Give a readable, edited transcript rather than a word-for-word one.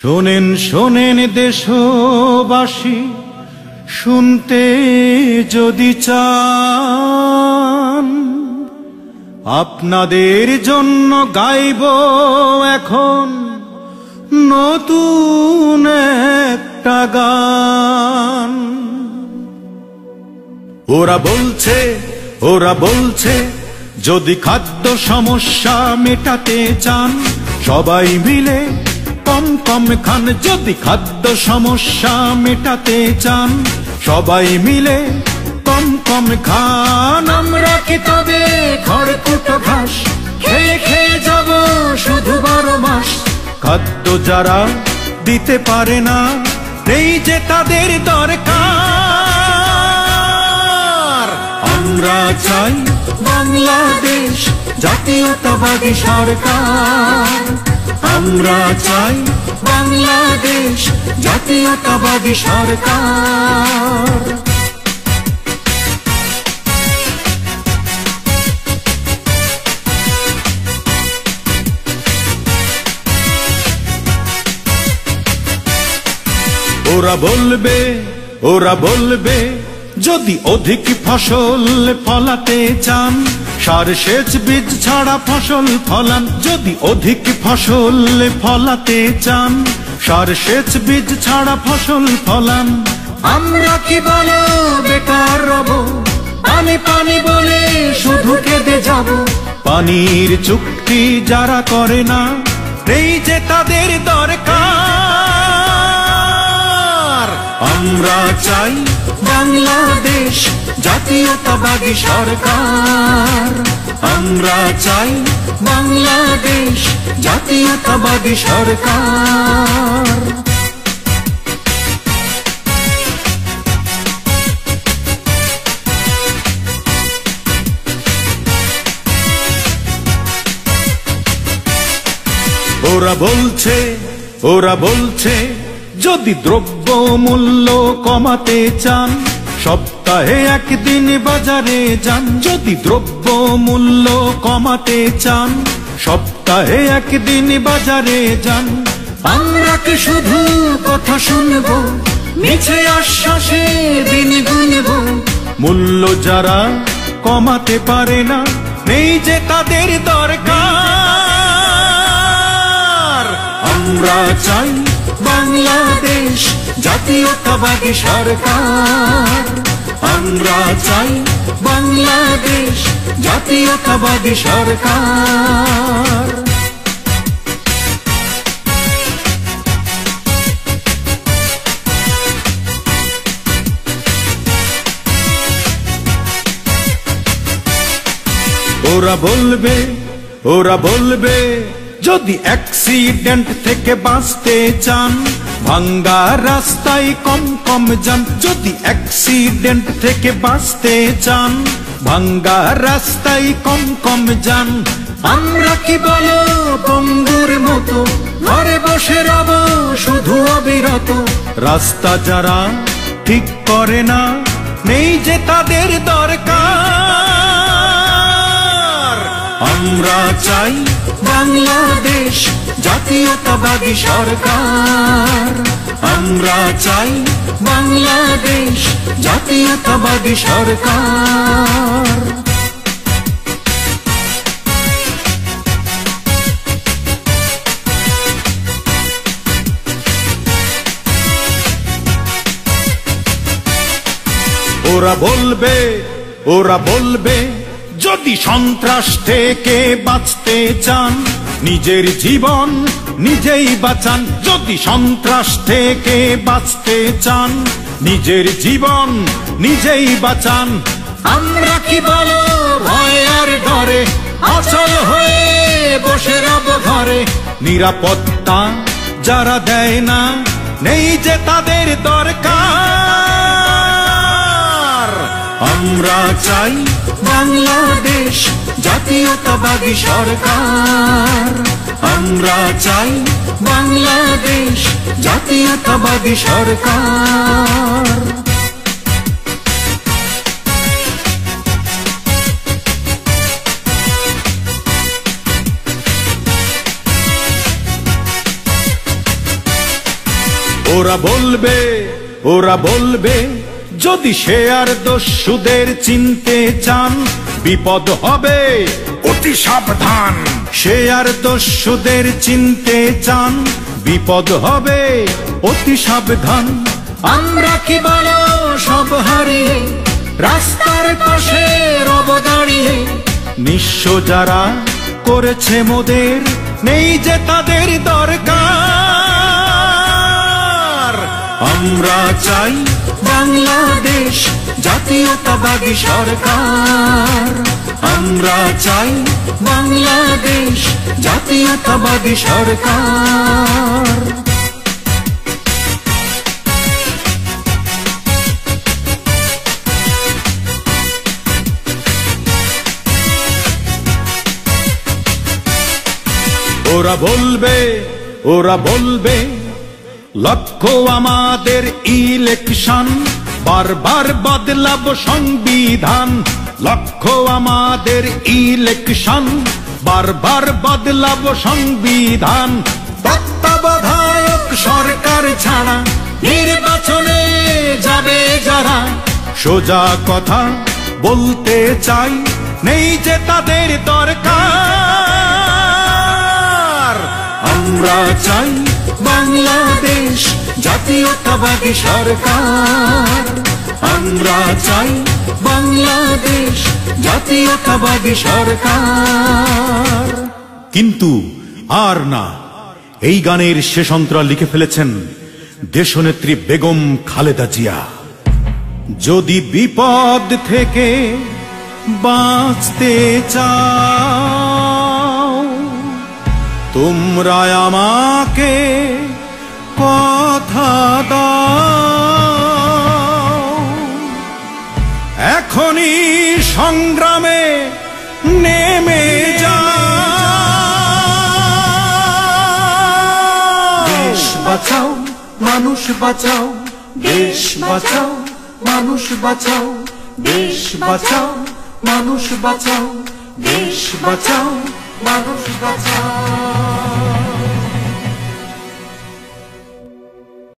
শোনেন শোনেন দেশবাসী, শুনতে যদি চান, আপনাদের জন্য গাইব এখন নতুন একটা গান। ওরা বলছে যদি খাদ্য সমস্যা মেটাতে চান, সবাই মিলে কম কম খান। যদি খাদ্য সমস্যা মেটাতে চান, সবাই মিলে কম কম খান। আমরা কি তবে খড়কুটো ঘাস খেয়ে খেয়ে যাব শুধু 12 মাস? খাদ্য যারা দিতে পারে না, নেই যে তাদের দরকার। আমরা চাই বাংলাদেশ জাতীয়তাবাদী সরকার। আমরা চাই বাংলাদেশ জাতীয়তাবাদী সরকার। ওরা বলবে যদি অধিক ফসল ফলাতে চান, সার সেচ বীজ ছাড়া ফসল ফলান। যদি অধিক ফসল ফলাতে চান, সার সেচ বীজ ছাড়া ফসল ফলান। আমরা কি বলো বেকার রব, পানি পানি বলে শুধু কেঁদে যাব। পানির চুক্তি যারা করে না, এই যে তাদের দরকার। আমরা চাই বাংলাদেশ জাতীয়তাবাদী সরকার। আমরা চাই বাংলাদেশ জাতীয়তাবাদী সরকার। ওরা বলছে যদি দ্রব্য মূল্য কমাতে চান, সপ্তাহে একদিন বাজারে যান। যদি দ্রব্য মূল্য কমাতে চান, সপ্তাহে একদিন বাজারে যান। আমরা কি শুধু কথা শুনব, মিছে আশ্বাসে দিন গুনব? মূল্য যারা কমাতে পারে না, নেই যে তাদের দরকার। আমরা চাই বাংলাদেশ জাতীয়তাবাদী সরকার। আমরা চাই বাংলাদেশ জাতীয়তাবাদী সরকার। ওরা বলবে যদি অ্যাক্সিডেন্ট থেকে বাঁচতে চান, ভাঙ্গা রাস্তায় কম কম যান। যদি অ্যাক্সিডেন্ট থেকে বাঁচতে চান, ভাঙ্গা রাস্তায় কম কম যান। আমরা কি বলো বন্ধুর মতো ঘরে বসে রব শুধু অবিরত? রাস্তা যারা ঠিক করে না, নেই যে তাদের দরকার। আমরা চাই বাংলাদেশ জাতীয়তাবাদী সরকার। আমরা চাই বাংলাদেশ জাতীয়তাবাদী সরকার। ওরা বলবে যদি সন্ত্রাস থেকে বাঁচতে চান, নিজের জীবন নিজেই বাঁচান। যদি সন্ত্রাস থেকে বাঁচতে চান, নিজের জীবন নিজেই বাঁচান। আমরা কি বলো ভয় আর ডরে অচল হয়ে বসে রব ঘরে? নিরাপত্তা যারা দেয় না, নেই যে তাদের দরকার। আমরা চাই বাংলাদেশ জাতীয়তাবাদী সরকার। আমরা চাই বাংলাদেশ জাতীয়তাবাদী সরকার। ওরা বলবে যদি সে আর দস্যুদের চিনতে চান বিপদ হবে অতি সাবধান। সে আর দস্যুদের চিনতে চান বিপদ হবে অতি সাবধান। আমরা কি বলো সব হারিয়ে রাস্তার পাশে রব দাঁড়িয়ে, নিঃস্ব যারা করেছে মোদের নেই যে তাদের দরকার। আমরা চাই বাংলাদেশ জাতীয়তাবাদী সরকার। আমরা চাই বাংলাদেশ জাতীয়তাবাদী সরকার। ওরা বলবে লক্ষ্য আমাদের ইলেকশন, বারবার বদলাবো সংবিধান। লক্ষ্য আমাদের ইলেকশন, বারবার বদলাবো সংবিধান। তত্ত্বাবধায়ক সরকার ছাড়া নির্বাচনে যাবে যারা, সোজা কথা বলতে চাই নেই যে তাদের দরকার। আমরা চাই বাংলাদেশ জাতীয়তাবাদী সরকার। আমরা চাই বাংলাদেশ জাতীয়তাবাদী সরকার। কিন্তু আর না, এই গানের শেষ অন্তরা লিখে ফেলেছেন দেশনেত্রী বেগম খালেদা জিয়া। যদি বিপদ থেকে বাঁচতে চাও তোমরা আমাকে কথা দাও, এখনই সংগ্রামে নেমে যাও। দেশ বাঁচাও মানুষ বাঁচাও, দেশ বাঁচাও মানুষ বাঁচাও, দেশ বাঁচাও মানুষ বাঁচাও, দেশ বাঁচাও মানুষ বাঁচাও।